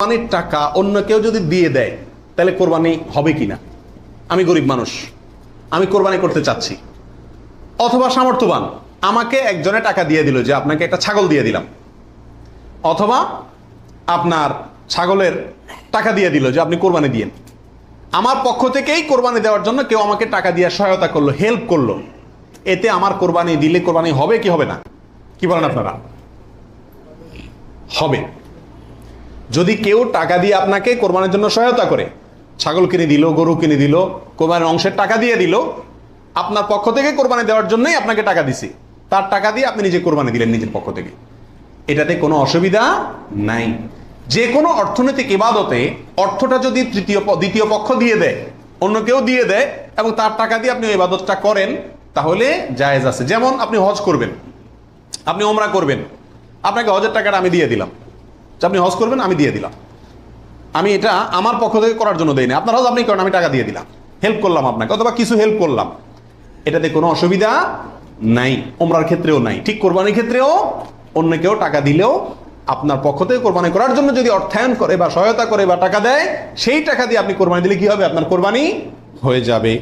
কোরবানির টাকা অন্য কেউ যদি দিয়ে দেয় তাহলে কোরবানি হবে কিনা? আমি গরিব মানুষ, আমি কোরবানি করতে চাচ্ছি, অথবা সামর্থ্যবান, আমাকে একজনে টাকা দিয়ে দিল যে আপনাকে একটা ছাগল দিয়ে দিলাম, অথবা আপনার ছাগলের টাকা দিয়ে দিল যে আপনি কোরবানি দিয়েন। আমার পক্ষ থেকেই কোরবানি দেওয়ার জন্য কেউ আমাকে টাকা দিয়ে সহায়তা করলো, হেল্প করলো। এতে আমার কোরবানি দিলে কোরবানি হবে কি হবে না? কি বলেন আপনারা? হবে। যদি কেউ টাকা দিয়ে আপনাকে কোরবানির জন্য সহায়তা করে, ছাগল কিনে দিল, গরু কিনে দিল, কোরবানির অংশের টাকা দিয়ে দিল, আপনার পক্ষ থেকে কোরবানি দেওয়ার জন্যই আপনাকে টাকা দিছে, তার টাকা দিয়ে আপনি নিজে কোরবানি দিলেন নিজের পক্ষ থেকে, এটাতে কোনো অসুবিধা নাই। যে কোনো অর্থনৈতিক ইবাদতে অর্থটা যদি দ্বিতীয় পক্ষ দিয়ে দেয়, অন্য কেউ দিয়ে দেয় এবং তার টাকা দিয়ে আপনি ইবাদতটা করেন, তাহলে জায়েজ আছে। যেমন আপনি হজ করবেন, আপনি ওমরা করবেন, আপনাকে হজের টাকাটা আমি দিয়ে দিলাম, আপনি হজ করবেন, আমি দিয়ে দিলাম, আমি এটা আমার পক্ষ থেকে করার জন্য দেই না, আপনার হজ আপনি করেন, আমি টাকা দিয়ে দিলাম, হেল্প করলাম আপনাকে, অথবা কিছু হেল্প করলাম, এটাতে কোনো অসুবিধা নাই। ওমরার ক্ষেত্রেও নাই, ঠিক কোরবানির ক্ষেত্রেও অন্য কেউ টাকা দিলেও আপনার পক্ষ থেকে কোরবানি করার জন্য যদি অর্থায়ন করে বা সহায়তা করে বা টাকা দেয়, সেই টাকা দিয়ে আপনি কোরবানি দিলে কি হবে? আপনার কোরবানি হয়ে যাবে।